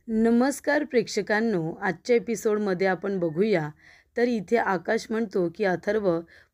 नमस्कार प्रेक्षकांनो, आजच्या एपिसोडमध्ये आपण बघूया. तर इथे आकाश म्हणतो की अथर्व,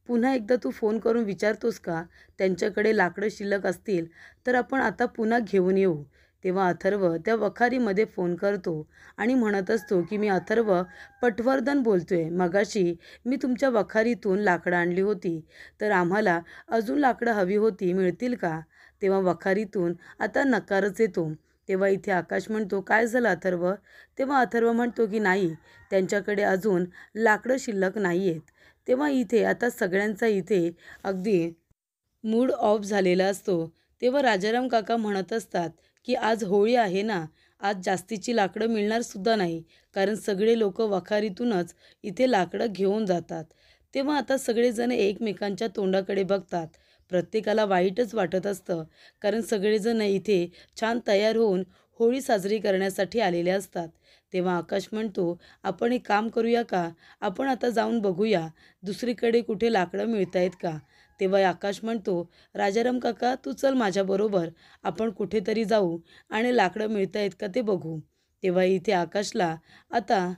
पुन्हा एकदा तू फोन करून विचारतोस का त्यांच्याकडे लाकडं शिल्लक असतील तर आपण आता पुन्हा घेऊन येऊ. तेव्हा अथर्व त्या वखारीमध्ये फोन करतो आणि म्हणत असतो की मी अथर्व पटवर्धन बोलतोय. मगाशी मी तुमच्या वखारीतून लाकडं आणली होती, तर आम्हाला अजून लाकडं हवी होती, मिळतील का? तेव्हा वखारीतून आता नकारच येतो. तेव्हा इथे आकाश म्हणतो, काय झालं अथर्व? तेव्हा अथर्व म्हणतो की नाही, त्यांच्याकडे अजून लाकडं शिल्लक नाही आहेत. तेव्हा इथे आता सगळ्यांचा इथे अगदी मूड ऑफ झालेला असतो. तेव्हा राजाराम काका म्हणत असतात की आज होळी आहे ना, आज जास्तीची लाकडं मिळणार सुद्धा नाही, कारण सगळे लोक वखारीतूनच इथे लाकडं घेऊन जातात. तेव्हा आता सगळेजण एकमेकांच्या तोंडाकडे बघतात. प्रत्येकाला वाईटच वाटत असतं, कारण सगळेजण इथे छान तयार होऊन होळी साजरी करण्यासाठी आलेले असतात. तेव्हा आकाश म्हणतो, आपण एक काम करूया का, आपण आता जाऊन बघूया दुसरीकडे कुठे लाकडं मिळत आहेत का. तेव्हा आकाश म्हणतो, राजाराम काका तू चल माझ्याबरोबर, आपण कुठेतरी जाऊ आणि लाकडं मिळत आहेत का ते बघू. तेव्हा इथे आकाशला आता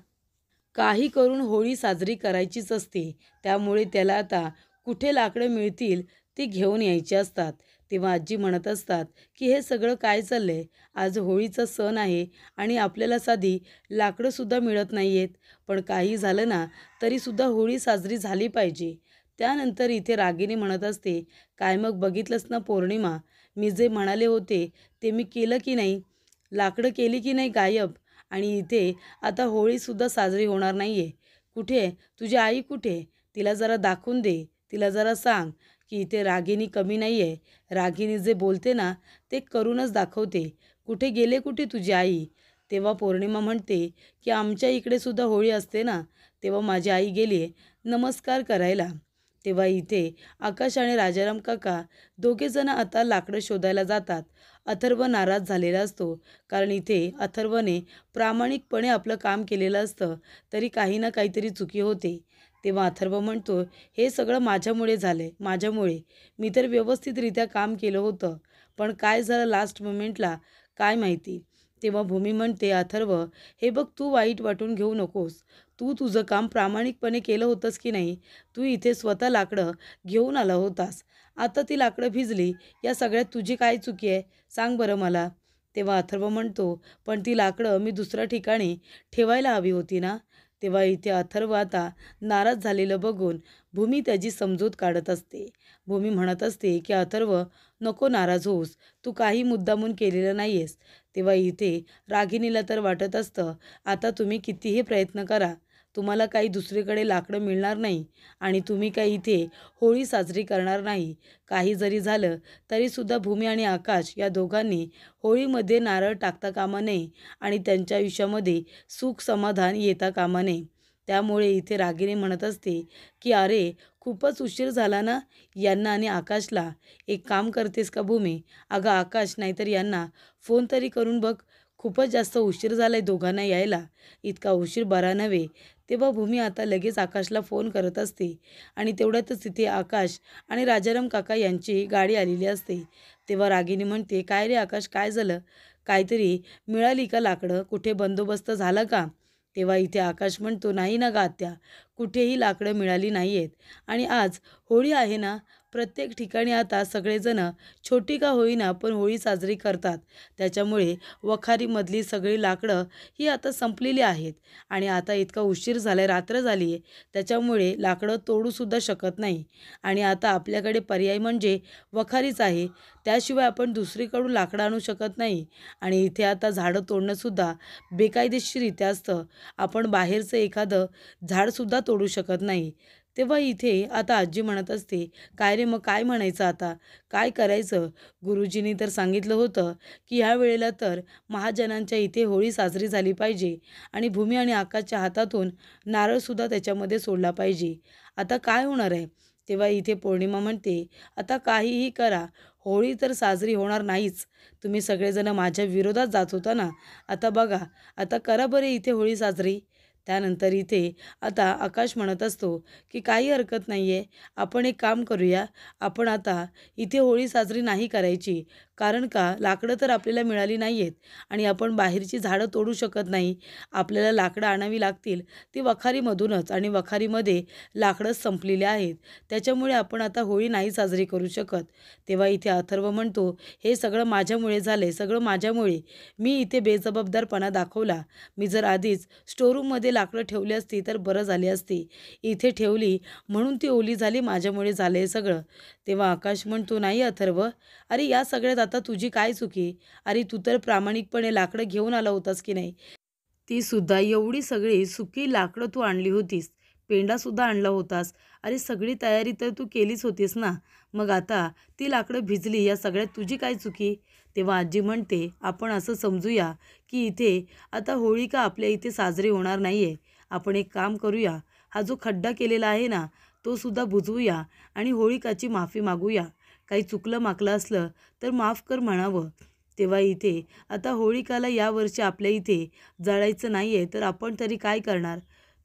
काही करून होळी साजरी करायचीच असते, त्यामुळे त्याला आता कुठे लाकडं मिळतील ते घेऊन यायचे असतात. तेव्हा आजी म्हणत असतात की हे सगळं काय चाललंय, आज होळीचा सण आहे आणि आपल्याला साधी लाकडंसुद्धा मिळत नाही आहेत. पण काही झालं ना तरीसुद्धा होळी साजरी झाली पाहिजे. त्यानंतर इथे रागिनी म्हणत असते, काय मग बघितलंस ना पौर्णिमा, मी जे म्हणाले होते ते मी केलं की नाही, लाकडं केली की नाही गायब. आणि इथे आता होळीसुद्धा साजरी होणार नाही आहे. कुठे तुझी आई, कुठे? तिला जरा दाखवून दे, तिला जरा सांग की इथे रागिनी कमी नाही आहे. रागिनी जे बोलते ना ते करूनच दाखवते. कुठे गेले, कुठे तुझी आई? तेव्हा पौर्णिमा म्हणते की आमच्या इकडे सुद्धा होळी असते ना, तेव्हा माझी आई गेली आहे नमस्कार करायला. तेव्हा इथे आकाश आणि राजाराम काका दोघेजण आता लाकडं शोधायला जातात. अथर्व नाराज झालेला असतो, कारण इथे अथर्वने प्रामाणिकपणे आपलं काम केलेलं असतं, तरी काही ना काहीतरी चुकी होते. तेव्हा अथर्व म्हणतो, हे सगळं माझ्यामुळे झाले, माझ्यामुळे. मी तर व्यवस्थितरित्या काम केलं होतं, पण काय झालं लास्ट मोमेंटला काय माहिती. तेव्हा भूमी म्हणते, अथर्व हे बघ, तू वाईट वाटून घेऊ नकोस. तू तुझं काम प्रामाणिकपणे केलं होतंस की नाही. तू इथे स्वतः लाकडं घेऊन आला होतास, आता ती लाकडं भिजली, या सगळ्यात तुझी काय चुकी आहे सांग बरं मला. तेव्हा अथर्व म्हणतो, पण ती लाकडं मी दुसऱ्या ठिकाणी ठेवायला हवी होती ना. तेव्हा इथे अथर्व आता नाराज झालेलं बघून भूमी त्याची समजूत काढत असते. भूमी म्हणत असते की अथर्व, नको नाराज होऊस, तू काही मुद्दामून केलेलं नाही आहेस. तेव्हा इथे रागिनीला तर वाटत असतं, आता तुम्ही कितीही प्रयत्न करा, तुम्हाला काही दुसरीकडे लाकडं मिळणार नाही आणि तुम्ही काही इथे होळी साजरी करणार नाही. काही जरी झालं तरीसुद्धा भूमी आणि आकाश या दोघांनी होळीमध्ये नारळ टाकता कामा नये आणि त्यांच्या आयुष्यामध्ये सुख समाधान येता कामा नये. त्यामुळे इथे रागिनी म्हणत असते की अरे, खूपच उशीर झाला ना यांना आणि आकाशला. एक काम करतेस का भूमी? अगं आकाश, नाहीतर यांना फोन तरी करून बघ, खूपच जास्त उशीर झालाय दोघांना यायला, इतका उशीर बरा नव्हे. तेव्हा भूमी आता लगेच आकाशला फोन करत असते आणि तेवढ्यातच तिथे आकाश आणि राजाराम काका यांची गाडी आलेली असते. तेव्हा रागिनी म्हणते, काय रे आकाश, काय झालं? काहीतरी मिळाली का लाकडं? कुठे बंदोबस्त झाला का? तेव्हा इथे आकाश म्हणतो, नाही ना गा आत्या, कुठेही लाकडं मिळाली नाही आहेत. आणि आज होळी आहे ना, प्रत्येक ठिकाणी आता सगळेजण छोटी का होईना पण होळी साजरी करतात. त्याच्यामुळे वखारीमधली सगळी लाकडं ही आता संपलेली आहेत आणि आता इतका उशीर झाला आहे, रात्र झाली आहे, त्याच्यामुळे लाकडं तोडूसुद्धा शकत नाही. आणि आता आपल्याकडे पर्याय म्हणजे वखारीच आहे, त्याशिवाय आपण दुसरीकडून लाकडं आणू शकत नाही. आणि इथे आता झाडं तोडणंसुद्धा बेकायदेशीररित्या असतं, आपण बाहेरचं एखादं झाडसुद्धा तोडू शकत नाही. तेव्हा इथे आता आजी म्हणत असते, काय रे मग काय म्हणायचं आता, काय करायचं? गुरुजींनी तर सांगितलं होतं की ह्या वेळेला तर महाजनांच्या इथे होळी साजरी झाली पाहिजे आणि भूमी आणि आकाशच्या हातातून नारळसुद्धा त्याच्यामध्ये सोडला पाहिजे. आता काय होणार आहे? तेव्हा इथे पौर्णिमा म्हणते, आता काहीही करा, होळी तर साजरी होणार नाहीच. तुम्ही सगळेजण माझ्या विरोधात जात होता ना, आता बघा, आता करा बरे इथे होळी साजरी. त्यानंतर इथे आता आकाश म्हणत असतो की काही हरकत नाही आहे, आपण एक काम करूया, आपण आता इथे होळी साजरी नाही करायची, कारण का, लाकडं तर आपल्याला मिळाली नाही आहेत आणि आपण बाहेरची झाडं तोडू शकत नाही. आपल्याला लाकडं आणावी लागतील ती वखारीमधूनच आणि वखारीमध्ये लाकडंच संपलेली आहेत. त्याच्यामुळे आपण आता होळी नाही साजरी करू शकत. तेव्हा इथे अथर्व म्हणतो, हे सगळं माझ्यामुळे झाले, सगळं माझ्यामुळे. मी इथे बेजबाबदारपणा दाखवला. मी जर आधीच स्टोरूममध्ये लाकडं ठेवली असती तर बरं झाली असती. इथे ठेवली म्हणून ती ओली झाली, माझ्यामुळे झालं हे सगळं. तेव्हा आकाश म्हणतो, नाही अथर्व, अरे या सगळ्यात आता तुझी काय चुकी? अरे तू तर प्रामाणिकपणे लाकडं घेऊन आला होतास की नाही? ती सुद्धा एवढी सगळी सुकी लाकडं तू आणली होतीस. पेंडासुद्धा आणला होतास. अरे सगळी तयारी तर तू केलीच होतीस ना. मग आता ती लाकडं भिजली, या सगळ्यात तुझी काय चुकी? तेव्हा आजी म्हणते, आपण असं समजूया की इथे आता होळी आपल्या इथे साजरी होणार नाही आहे. आपण एक काम करूया, हा जो खड्डा केलेला आहे ना, तो सुद्धा बुजवूया आणि होळिकाची माफी मागूया. काही चुकलं माकलं असलं तर माफ कर म्हणावं. तेव्हा इथे आता होळिकाला यावर्षी आपल्या इथे जळायचं नाही आहे, तर आपण तरी काय करणार?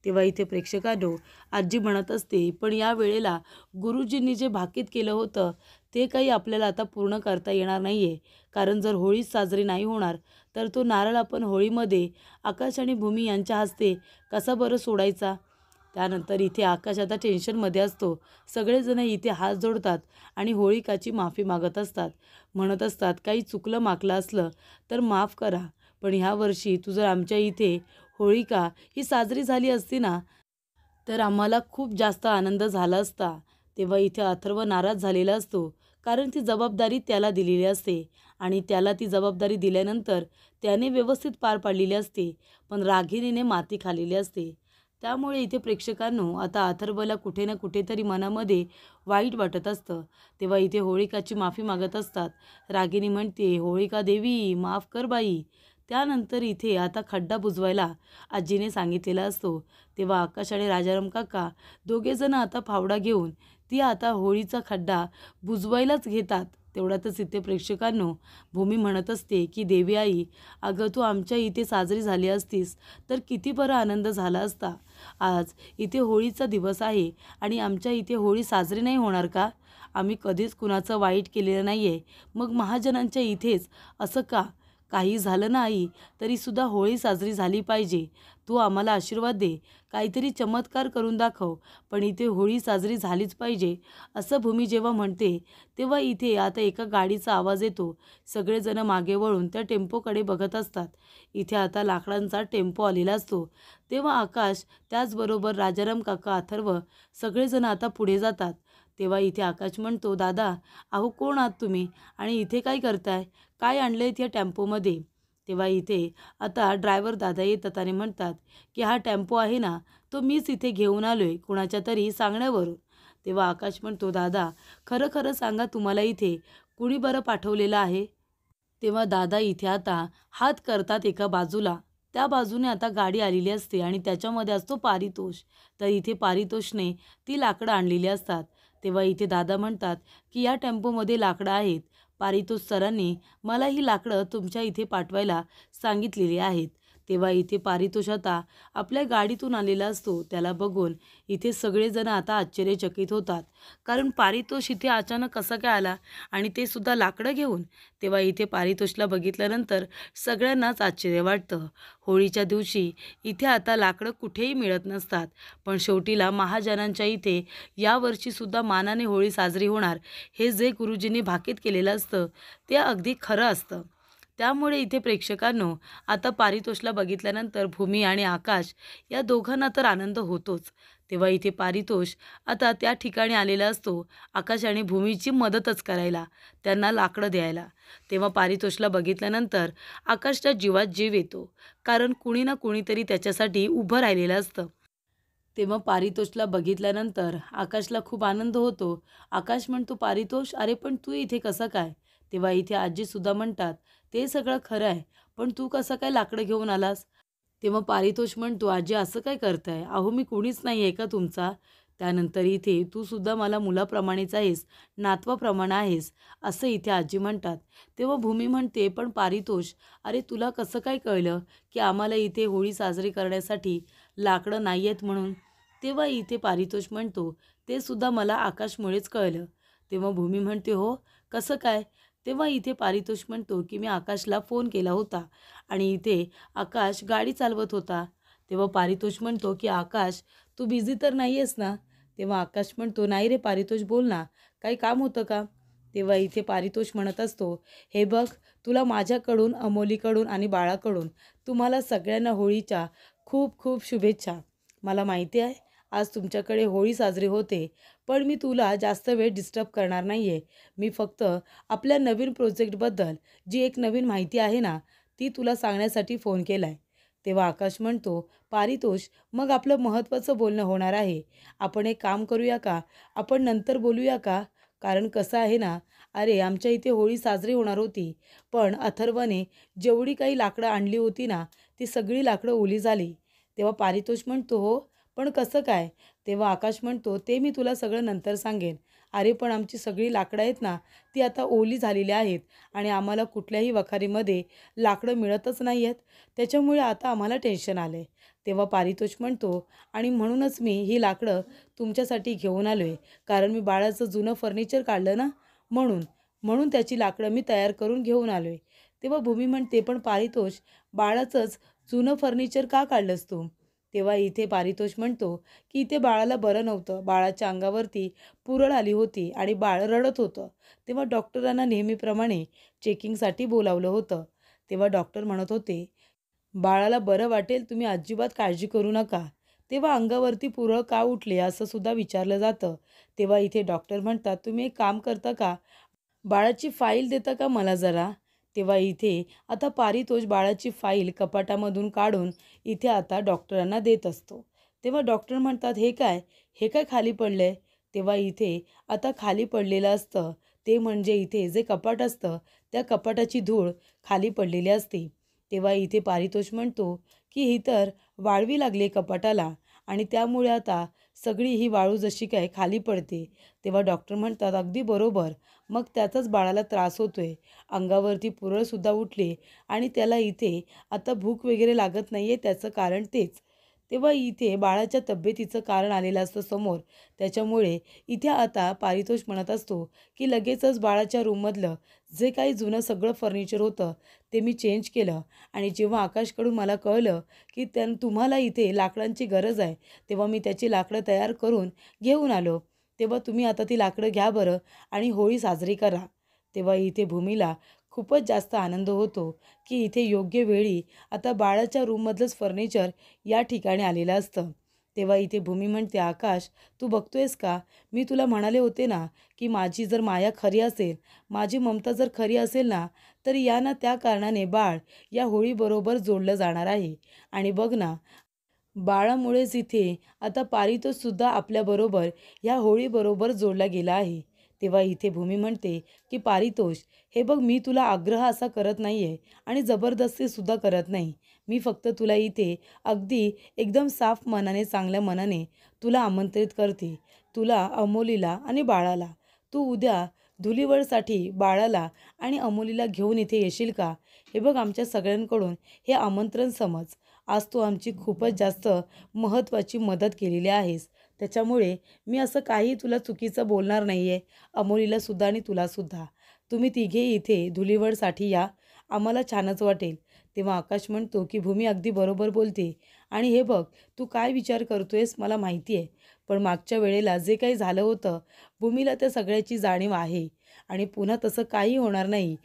तेव्हा इथे प्रेक्षकांनो, आजी म्हणत असते, पण या वेळेला गुरुजींनी जे भाकीत केलं होतं ते काही आपल्याला आता पूर्ण करता येणार नाही आहे. कारण जर होळीच साजरी नाही होणार तर तो नारळ आपण होळीमध्ये आकाश आणि भूमी यांच्या हस्ते कसा बरं सोडायचा? त्यानंतर इथे आकाश आता टेन्शनमध्ये असतो. सगळेजण इथे हात जोडतात आणि होळिकाची माफी मागत असतात. म्हणत असतात, काही चुकलं माकलं असलं तर माफ करा. पण ह्या वर्षी तू जर आमच्या इथे होळिका ही साजरी झाली असती ना, तर आम्हाला खूप जास्त आनंद झाला असता. तेव्हा इथे अथर्व नाराज झालेला असतो. कारण ती जबाबदारी त्याला दिलेली असते आणि त्याला ती जबाबदारी दिल्यानंतर त्याने व्यवस्थित पार पाडलेली असते. पण रागिणीने माती खाल्लेली असते. त्यामुळे इथे प्रेक्षकांनो, आता अथर्वला कुठे ना कुठेतरी मनामध्ये वाईट वाटत असतं. तेव्हा इथे होळिकाची माफी मागत असतात. रागिणी म्हणते, होळिका देवी माफ कर बाई. त्यानंतर इथे आता खड्डा बुजवायला आजीने सांगितलेला असतो. तेव्हा आकाश आणि राजाराम काका दोघेजण आता फावडा घेऊन ती आता होळीचा खड्डा बुजवायलाच घेतात. तेवढ्यातच इथे प्रेक्षकांनो, भूमी म्हणत असते की देवी आई, अगं तू आमच्या इथे साजरी झाली असतीस तर किती बरा आनंद झाला असता. आज इथे होळीचा दिवस आहे आणि आमच्या इथे होळी साजरी नाही होणार का? आम्ही कधीच कुणाचं वाईट केलेलं नाही आहे. मग महाजनांच्या इथेच असं का? काही झालं ना आई, तरीसुद्धा होळी साजरी झाली पाहिजे. तू आम्हाला आशीर्वाद दे, काहीतरी चमत्कार करून दाखव, पण इथे होळी साजरी झालीच पाहिजे. असं भूमी जेव्हा म्हणते तेव्हा इथे आता एका गाडीचा आवाज येतो. सगळेजण मागे वळून त्या टेम्पोकडे बघत असतात. इथे आता लाकडांचा टेम्पो आलेला असतो. तेव्हा आकाश, त्याचबरोबर राजाराम काका, अथर्व सगळेजण आता पुढे जातात. तेव्हा इथे आकाश म्हणतो, दादा, अहो कोण आहात तुम्ही आणि इथे काय करताय? काय आणलं आहे त्या टेम्पोमध्ये? तेव्हा इथे आता ड्रायव्हर दादा येतात आणि म्हणतात की हा टेम्पो आहे ना, तो मीच इथे घेऊन आलो आहे कुणाच्या तरी सांगण्यावरून. तेव्हा आकाश म्हणतो, दादा, खरं खरं सांगा, तुम्हाला इथे कुणी बरं पाठवलेलं आहे? तेव्हा दादा इथे आता हात करतात एका बाजूला. त्या बाजूने आता गाडी आलेली असते आणि त्याच्यामध्ये असतो पारितोष. तर इथे पारितोषने ती लाकडं आणलेली असतात. तेव्हा इथे दादा म्हणतात की या टेम्पोमध्ये लाकडं आहेत. पारितोष सरांनी मला ही लाकडं तुमच्या इथे पाठवायला सांगितलेली आहेत. तेव्हा इथे पारितोष आता आपल्या गाडीतून आलेला असतो. त्याला बघून इथे सगळेजण आता आश्चर्यचकित होतात. कारण पारितोष इथे अचानक कसा काय आला आणि ते सुद्धा लाकडं घेऊन? तेव्हा इथे पारितोषला बघितल्यानंतर सगळ्यांनाच आश्चर्य वाटतं. होळीच्या दिवशी इथे आता लाकडं कुठेही मिळत नसतात. पण शेवटीला महाजनांच्या इथे यावर्षीसुद्धा मानाने होळी साजरी होणार, हे जे गुरुजींनी भाकीत केलेलं असतं ते अगदी खरं असतं. त्यामुळे इथे प्रेक्षकांनो, आता पारितोषला बघितल्यानंतर भूमी आणि आकाश या दोघांना तर आनंद होतोच. तेव्हा इथे पारितोष आता त्या ठिकाणी आलेला असतो आकाश आणि भूमीची मदतच करायला, त्यांना लाकडं द्यायला. तेव्हा पारितोषला बघितल्यानंतर आकाशच्या जीवात जीव येतो. कारण कुणी ना कुणीतरी त्याच्यासाठी उभं राहिलेलं असतं. तेव्हा पारितोषला बघितल्यानंतर आकाशला खूप आनंद होतो. आकाश म्हणतो, पारितोष, अरे पण तू इथे कसं काय? तेव्हा इथे आजीसुद्धा म्हणतात, ते सगळं खरं आहे, पण तू कसं काय लाकडं घेऊन आलास? तेव्हा पारितोष म्हणतो, आजी असं काय करताय? अहो मी कुणीच नाही आहे का तुमचा? त्यानंतर इथे तू सुद्धा मला मुलाप्रमाणेच आहेस, नातवाप्रमाणे आहेस, असं इथे आजी म्हणतात. तेव्हा भूमी म्हणते, पण पारितोष, अरे तुला कसं काय कळलं की आम्हाला इथे होळी साजरी करण्यासाठी लाकडं नाही आहेत म्हणून? तेव्हा इथे पारितोष म्हणतो, ते सुद्धा मला आकाशमुळेच कळलं. तेव्हा भूमी म्हणते, हो कसं काय? तेव्हा इथे पारितोष म्हणतो की मी आकाशला फोन केला होता आणि इथे आकाश गाडी चालवत होता. तेव्हा पारितोष म्हणतो की आकाश, तू बिझी तर नाही आहेस ना? तेव्हा आकाश म्हणतो, नाही रे पारितोष, बोल ना, काही काम होतं का? तेव्हा इथे पारितोष म्हणत असतो, हे बघ, तुला माझ्याकडून, अमोलीकडून आणि बाळाकडून तुम्हाला सगळ्यांना होळीच्या खूप खूप शुभेच्छा. मला माहिती आहे आज तुमच्याकडे होळी साजरी होते, पण मी तुला जास्त वेळ डिस्टर्ब करणार नाही आहे. मी फक्त आपल्या नवीन प्रोजेक्टबद्दल जी एक नवीन माहिती आहे ना, ती तुला सांगण्यासाठी फोन केला आहे. तेव्हा आकाश म्हणतो, पारितोष, मग आपलं महत्त्वाचं बोलणं होणार आहे. आपण एक काम करूया का? आपण नंतर बोलूया का? कारण कसं आहे ना, अरे आमच्या इथे होळी साजरी होणार होती, पण अथर्वने जेवढी काही लाकडं आणली होती ना, ती सगळी लाकडं ओली झाली. तेव्हा पारितोष म्हणतो, हो, पण कसं काय? तेव्हा आकाश म्हणतो, ते मी तुला सगळं नंतर सांगेन. अरे पण आमची सगळी लाकडं आहेत ना, ती आता ओली झालेली आहेत आणि आम्हाला कुठल्याही वखारीमध्ये लाकडं मिळतच नाही आहेत. त्याच्यामुळे आता आम्हाला टेन्शन आलं आहे. तेव्हा पारितोष म्हणतो, आणि म्हणूनच मी ही लाकडं तुमच्यासाठी घेऊन आलो आहे. कारण मी बाळाचं जुनं फर्निचर काढलं ना, म्हणून म्हणून त्याची लाकडं मी तयार करून घेऊन आलो आहे. तेव्हा भूमी म्हणते, पण पारितोष, बाळाचंच जुनं फर्निचर का काढलंस तू? तेव्हा इथे पारितोष म्हणतो की इथे बाळाला बरं नव्हतं. बाळाच्या अंगावरती पुरळ आली होती आणि बाळ रडत होतं. तेव्हा डॉक्टरांना नेहमीप्रमाणे चेकिंगसाठी बोलावलं होतं. तेव्हा डॉक्टर म्हणत होते, बाळाला बरं वाटेल, तुम्ही अजिबात काळजी करू नका. तेव्हा अंगावरती पुरळ का उठले असं सुद्धा विचारलं जातं. तेव्हा इथे डॉक्टर म्हणतात, तुम्ही एक काम करता का, बाळाची फाईल देता का मला जरा? तेव्हा इथे आता पारितोष बाळाची फाईल कपाटामधून काढून इथे आता डॉक्टरांना देत असतो. तेव्हा डॉक्टर म्हणतात, हे काय, हे काय खाली पडलंय? तेव्हा इथे आता खाली पडलेलं असतं ते म्हणजे इथे जे कपाट असतं त्या कपाटाची धूळ खाली पडलेली असते. तेव्हा इथे पारितोष म्हणतो की ही तर वाळवी लागली कपाटाला आणि त्यामुळे आता सगळी ही वाळू जशी काय खाली पडते. तेव्हा डॉक्टर म्हणतात, अगदी बरोबर, मग त्याचाच बाळाला त्रास होतोय. अंगावरती पुरळसुद्धा उठली आणि त्याला इथे आता भूक वगैरे लागत नाही आहे, त्याचं कारण तेच. तेव्हा इथे बाळाच्या तब्येतीचं कारण आलेलं असतं समोर. त्याच्यामुळे इथे आता पारितोष म्हणत असतो की लगेचच बाळाच्या रूममधलं जे काही जुनं सगळं फर्निचर होतं ते मी चेंज केलं आणि जेव्हा आकाशकडून मला कळलं की तुम्हाला इथे लाकडांची गरज आहे, तेव्हा मी त्याची लाकडं तयार करून घेऊन आलो. तेव्हा तुम्ही आता ती लाकडं घ्या बरं आणि होळी साजरी करा. तेव्हा इथे भूमीला खूपच जास्त आनंद होतो की इथे योग्य वेळी आता बाळाच्या रूममधलंच फर्निचर या ठिकाणी आलेलं असतं. तेव्हा इथे भूमी म्हणते, आकाश, तू बघतोयस का, मी तुला म्हणाले होते ना की माझी जर माया खरी असेल, माझी ममता जर खरी असेल ना, तर या ना त्या कारणाने बाळ या होळीबरोबर जोडलं जाणार आहे. आणि बघ ना, बाळामुळेच इथे आता पारितोषसुद्धा आपल्याबरोबर ह्या होळीबरोबर जोडला गेला आहे. तेव्हा इथे भूमी म्हणते की पारितोष, हे बघ, मी तुला आग्रह असा करत नाही आहे आणि जबरदस्तीसुद्धा करत नाही. मी फक्त तुला इथे अगदी एकदम साफ मनाने, चांगल्या मनाने तुला आमंत्रित करते. तुला, अमोलीला आणि बाळाला. तू उद्या धुलीवडसाठी बाळाला आणि अमोलीला घेऊन इथे येशील का? हे बघ, आमच्या सगळ्यांकडून हे आमंत्रण समज. आज तू आमची खूपच जास्त महत्त्वाची मदत केलेली आहेस. त्याच्यामुळे मी असं काही तुला चुकीचं बोलणार नाही आहे. अमोलीलासुद्धा आणि तुलासुद्धा. तुम्ही तिघे इथे धुलीवडसाठी या, आम्हाला छानच वाटेल. तेव्हा आकाश म्हणतो की भूमी अगदी बरोबर बोलते आणि हे बघ, तू काय विचार करतोयस मला माहिती आहे. पण मागच्या वेळेला जे काही झालं होतं, भूमीला त्या सगळ्याची जाणीव आहे आणि पुन्हा तसं काही होणार नाही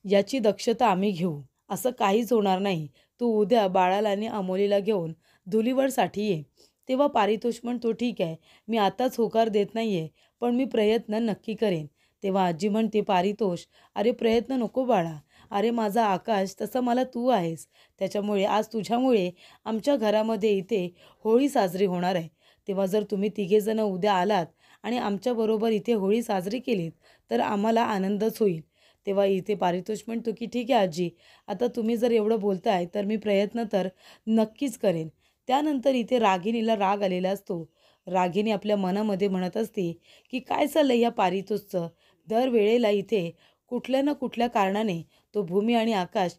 याची दक्षता आम्ही घेऊ. असं काहीच होणार नाही. तू उद्या बाळाला आणि अमोलीला घेऊन धुलीवडसाठी ये. तेव्हा पारितोष म्हणतो, ठीक आहे, मी आताच होकार देत नाही आहे, पण मी प्रयत्न नक्की करेन. तेव्हा आजी म्हणते, पारितोष, अरे प्रयत्न नको बाळा. अरे माझा आकाश, तसं मला तू आहेस. त्याच्यामुळे आज तुझ्यामुळे आमच्या घरामध्ये इथे होळी साजरी होणार आहे. तेव्हा जर तुम्ही तिघेजणं उद्या आलात आणि आमच्याबरोबर इथे होळी साजरी केलीत तर आम्हाला आनंदच होईल. तेव्हा इथे पारितोष म्हणतो की ठीक आहे आजी, आता तुम्ही जर एवढं बोलताय तर मी प्रयत्न तर नक्कीच करेन. त्यानंतर इथे रागिणीला राग आलेला असतो. रागिणी आपल्या मनामध्ये म्हणत असते की काय चाललंय या पारितोषचं, दरवेळेला इथे कुठल्या ना कुठल्या कारणाने तो भूमी आणि आकाश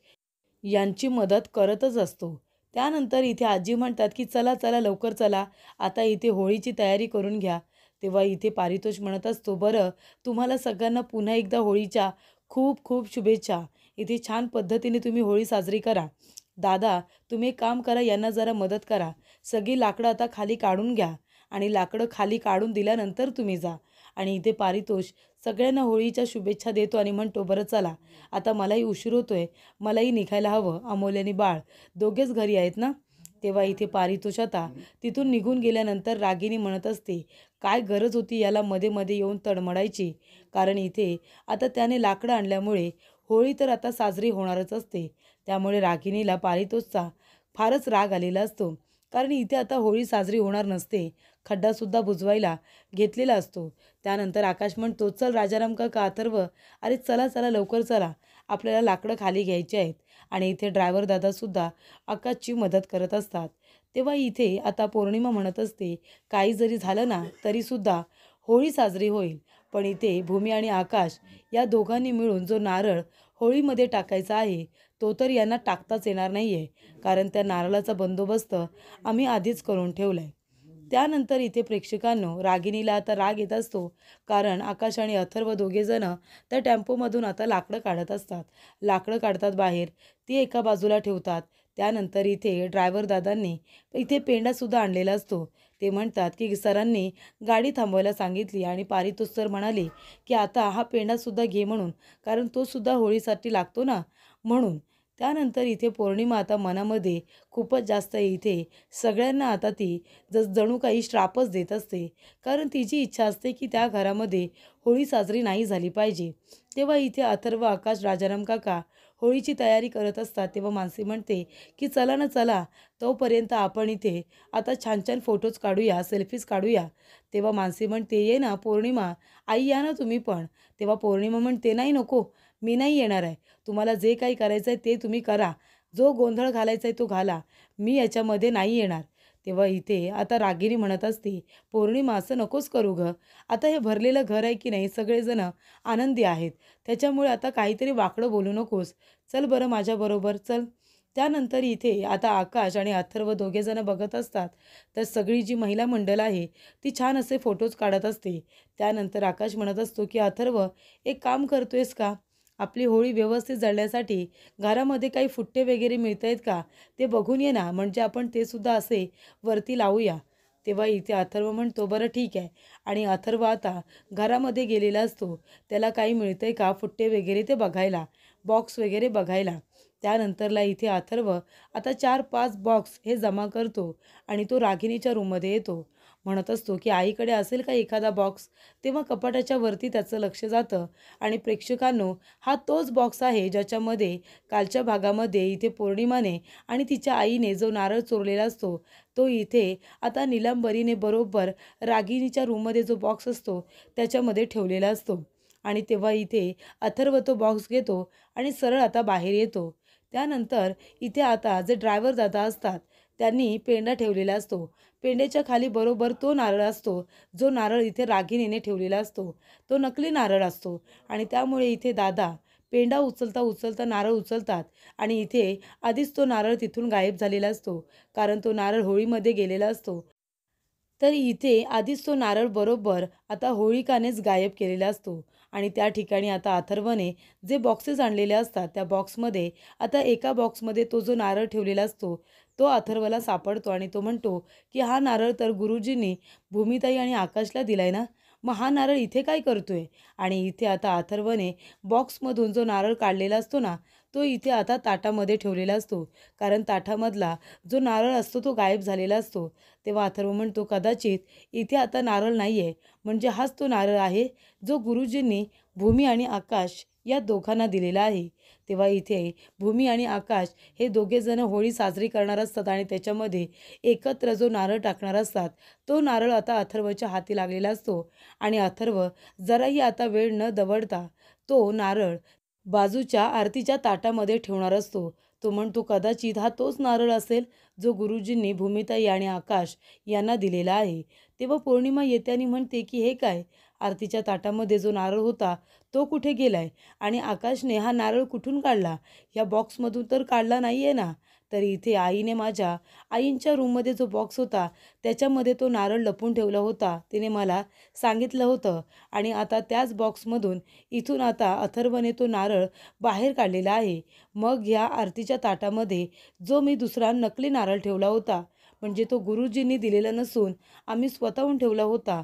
यांची मदत करतच असतो. त्यानंतर इथे आजी म्हणतात की चला चला लवकर चला, आता इथे होळीची तयारी करून घ्या. तेव्हा इथे पारितोष म्हणत असतो, बरं, तुम्हाला सगळ्यांना पुन्हा एकदा होळीच्या खूप खूप शुभेच्छा. इथे छान पद्धतीने तुम्ही होळी साजरी करा. दादा, तुम्ही एक काम करा, यांना जरा मदत करा. सगळी लाकडं आता खाली काढून घ्या आणि लाकडं खाली काढून दिल्यानंतर तुम्ही जा. आणि इथे पारितोष सगळ्यांना होळीच्या शुभेच्छा देतो आणि म्हणतो, बरं चला, आता मलाही उशीर होतोय, मलाही निघायला हवं. अमोल आणि बाळ दोघेच घरी आहेत ना. तेव्हा इथे पारितोष आता तिथून निघून गेल्यानंतर रागिनी म्हणत असते, काय गरज होती याला मध्ये मध्ये येऊन तडमडायची. कारण इथे आता त्याने लाकडं आणल्यामुळे होळी तर आता साजरी होणारच असते. त्यामुळे रागिनीला पारितोषचा फारच राग आलेला असतो. कारण इथे आता होळी साजरी होणार नसते, खड्डासुद्धा बुजवायला घेतलेला असतो. त्यानंतर आकाश म्हणतो, चल राजाराम काका, अथर्व, अरे चला चला लवकर चला, आपल्याला लाकडं खाली घ्यायची आहेत. आणि इथे ड्रायव्हर दादासुद्धा आकाशची मदत करत असतात. तेव्हा इथे आता पौर्णिमा म्हणत असते, काही जरी झालं ना तरीसुद्धा होळी साजरी होईल. पण इथे भूमी आणि आकाश या दोघांनी मिळून जो नारळ होळीमध्ये टाकायचा आहे तो तर यांना टाकताच येणार नाही आहे. कारण त्या नारळाचा बंदोबस्त आम्ही आधीच करून ठेवला आहे. त्यानंतर इथे प्रेक्षकांनो रागिनीला आता राग येत असतो. कारण आकाश आणि अथर्व दोघेजण त्या टेम्पोमधून आता लाकडं काढत असतात. लाकडं काढतात बाहेर, ती एका बाजूला ठेवतात. त्यानंतर इथे ड्रायव्हर दादांनी इथे पेंडासुद्धा आणलेला असतो. ते म्हणतात की सरांनी गाडी थांबवायला सांगितली आणि पारितोष सर म्हणाले की आता हा पेंडासुद्धा घे म्हणून, कारण तो सुद्धा होळीसाठी लागतो ना म्हणून. त्यानंतर इथे पौर्णिमा आता मनामध्ये खूपच जास्त इथे सगळ्यांना आता ती जणू काही श्रापच देत असते. कारण तिची इच्छा असते की त्या घरामध्ये होळी साजरी नाही झाली पाहिजे. तेव्हा इथे अथर्व, आकाश, राजाराम काका होळीची तयारी करत असतात. तेव्हा मानसी म्हणते की चला ना चला, तोपर्यंत आपण इथे आता छान छान फोटोज काढूया, सेल्फीज काढूया. तेव्हा मानसी म्हणते, ये ना पौर्णिमा, आई या ना तुम्ही पण. तेव्हा पौर्णिमा म्हणते, नाही नको, मी नाही येणार आहे. तुम्हाला जे काही करायचं आहे ते तुम्ही करा, जो गोंधळ घालायचा आहे तो घाला, मी याच्यामध्ये नाही येणार. तेव्हा इथे आता रागिनी म्हणत असते, पौर्णिमा असं नकोच करू गं, आता हे भरलेलं घर आहे की नाही, सगळेजण आनंदी आहेत, त्याच्यामुळे आता काहीतरी वाकडं बोलू नकोस, चल बरं माझ्याबरोबर चल. त्यानंतर इथे आता आकाश आणि अथर्व दोघेजण बघत असतात तर सगळी जी महिला मंडळ आहे ती छान असे फोटोज काढत असते. त्यानंतर आकाश म्हणत असतो की अथर्व, एक काम करतोयस का, आपली होळी व्यवस्थित जळण्यासाठी घरामध्ये काही फुट्टे वगैरे मिळत आहेत का, ते बघून ये ना, म्हणजे आपण ते सुद्धा असे वरती लावूया. तेव्हा इथे अथर्व म्हणतो, बरं ठीक आहे. आणि अथर्व आता घरामध्ये गेलेला असतो, त्याला काही मिळतंय का फुट्टे वगैरे ते बघायला, बॉक्स वगैरे बघायला. त्यानंतरला इथे अथर्व आता 4-5 बॉक्स हे जमा करतो आणि तो रागिनीच्या रूममध्ये येतो. म्हणत असतो की आईकडे असेल का एखादा बॉक्स. तेव्हा कपाटाच्या वरती त्याचं लक्ष जातं आणि प्रेक्षकांनो, हा तोच बॉक्स आहे ज्याच्यामध्ये कालच्या भागामध्ये इथे पौर्णिमाने आणि तिच्या आईने जो नारळ चोरलेला असतो तो इथे आता निलंबरीने बरोबर रागिनीच्या रूममध्ये जो बॉक्स असतो त्याच्यामध्ये ठेवलेला असतो. आणि तेव्हा इथे अथर्व तो बॉक्स घेतो आणि सरळ आता बाहेर येतो. त्यानंतर इथे आता जे ड्रायव्हर दादा असतात त्यांनी पेंडा ठेवलेला असतो. पेंड्याच्या खाली बरोबर तो नारळ असतो जो नारळ इथे रागिनीने ठेवलेला असतो. तो नकली नारळ असतो आणि त्यामुळे इथे दादा पेंडा उचलता उचलता नारळ उचलतात आणि इथे आधीच तो नारळ तिथून गायब झालेला असतो. कारण तो नारळ होळीमध्ये गेलेला असतो. तर इथे आधीच तो नारळ बरोबर आता होळिकानेच गायब केलेला असतो. आणि त्या ठिकाणी आता अथर्वने जे बॉक्सेस आणलेले असतात त्या बॉक्समध्ये आता एका बॉक्समध्ये तो जो नारळ ठेवलेला असतो तो अथर्वला सापडतो आणि तो म्हणतो की हा नारळ तर गुरुजींनी भूमिताई आणि आकाशला दिलाय ना, मग हा नारळ इथे काय करतोय. आणि इथे आता अथर्वने बॉक्समधून जो नारळ काढलेला असतो ना तो इथे आता ताटामध्ये ठेवलेला असतो. कारण ताटामधला जो नारळ असतो तो गायब झालेला असतो. तेव्हा अथर्व म्हणतो, कदाचित इथे आता नारळ नाही आहे, म्हणजे हाच तो नारळ आहे जो गुरुजींनी भूमी आणि आकाश या दोघांना दिलेला आहे. तेव्हा इथे भूमी आणि आकाश हे दोघेजण होळी साजरी करणार असतात आणि त्याच्यामध्ये एकत्र जो नारळ टाकणार असतात तो नारळ आता अथर्वच्या हाती लागलेला असतो. आणि अथर्व जराही आता वेळ न दवडता तो नारळ बाजूच्या आरतीच्या ताटामध्ये ठेवणार असतो. तो म्हणतो, कदाचित हा तोच नारळ असेल जो गुरुजींनी भूमिताई आणि आकाश यांना दिलेला आहे. तेव्हा पौर्णिमा येते आणि म्हणते की हे काय, आरतीच्या ताटामध्ये जो नारळ होता तो कुठे गेलाय आणि आकाशने हा नारळ कुठून काढला, या बॉक्समधून तर काढला नाही आहे ना. तर इथे आईने माझ्या आईंच्या रूममध्ये जो बॉक्स होता त्याच्यामध्ये तो नारळ लपून ठेवला होता, तिने मला सांगितलं होतं. आणि आता त्याच बॉक्समधून इथून आता अथर्वने तो नारळ बाहेर काढलेला आहे. मग ह्या आरतीच्या ताटामध्ये जो मी दुसरा नकली नारळ ठेवला होता, म्हणजे तो गुरुजींनी दिलेला नसून आम्ही स्वतःहून ठेवला होता,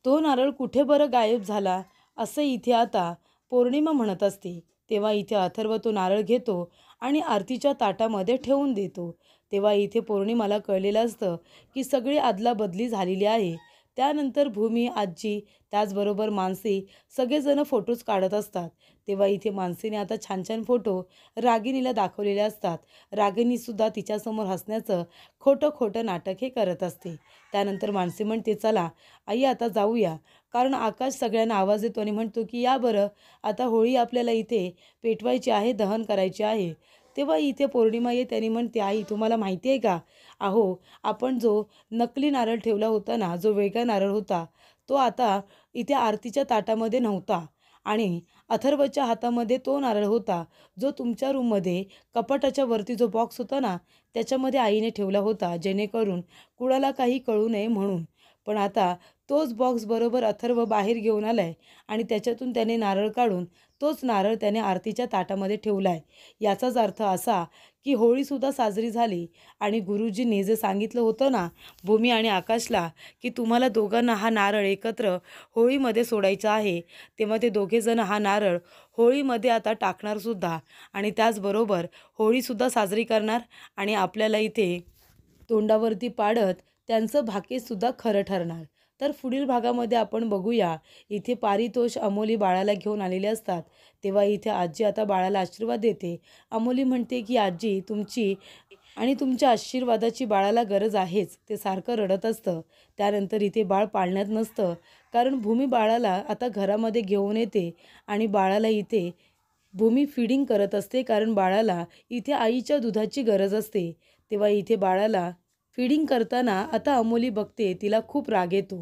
तो नारळ कुठे बरं गायब झाला, असं इथे आता पौर्णिमा म्हणत असते. तेव्हा इथे अथर्व तो नारळ घेतो आणि आरतीच्या ताटामध्ये ठेवून देतो. तेव्हा इथे पौर्णिमाला कळलेलं असतं की सगळी अदलाबदली झालेली आहे. त्यानंतर भूमी, आजी, त्याचबरोबर मानसी सगळेजण फोटोज काढत असतात. तेव्हा इथे मानसीने आता छान छान फोटो रागिणीला दाखवलेले असतात. रागिणीसुद्धा तिच्यासमोर हसण्याचं खोटं खोटं नाटक हे करत असते. त्यानंतर मानसी म्हणते, चला आई आता जाऊया, कारण आकाश सगळ्यांना आवाज देतो आणि म्हणतो की या बरं, आता होळी आपल्याला इथे पेटवायची आहे, दहन करायची आहे. तेव्हा इथे पौर्णिमा येते आणि म्हणते, आई तुम्हाला माहिती आहे का, अहो आपण जो नकली नारळ ठेवला होता ना, जो वेगळा नारळ होता, तो आता इथे आरतीच्या ताटामध्ये नव्हता आणि अथर्वच्या हातामध्ये तो नारळ होता, जो तुमच्या रूममध्ये कपाटाच्या वरती जो बॉक्स होता ना त्याच्यामध्ये आईने ठेवला होता, जेणेकरून कुणाला काही कळू नये म्हणून. पण आता तोच बॉक्स बरोबर अथर्व बाहेर घेऊन आलाय आणि त्याच्यातून त्याने नारळ काढून तोच नारळ त्याने आरतीच्या ताटामध्ये ठेवलाय. याचाच अर्थ असा की होळीसुद्धा साजरी झाली आणि गुरुजींनी जे सांगितलं होतं ना भूमी आणि आकाशला, की तुम्हाला दोघांना हा नारळ एकत्र होळीमध्ये सोडायचा आहे, तेव्हा ते दोघेजण हा नारळ होळीमध्ये आता टाकणार सुद्धा आणि त्याचबरोबर होळीसुद्धा साजरी करणार आणि आपल्याला इथे तोंडावरती पाडत त्यांचं भाग्यसुद्धा खरं ठरणार. तर पुढील भागामध्ये आपण बघूया, इथे पारितोष अमोली बाळाला घेऊन आलेले असतात. तेव्हा इथे आजी आता बाळाला आशीर्वाद देते. अमोली म्हणते की आजी तुमची आणि तुमच्या आशीर्वादाची बाळाला गरज आहेच, ते सारखं रडत असतं. त्यानंतर इथे बाळ पाळण्यात नसतं, कारण भूमी बाळाला आता घरामध्ये घेऊन येते आणि बाळाला इथे भूमी फीडिंग करत असते, कारण बाळाला इथे आईच्या दुधाची गरज असते. तेव्हा इथे बाळाला फीडिंग करताना आता अमोली बघते, तिला खूप राग येतो.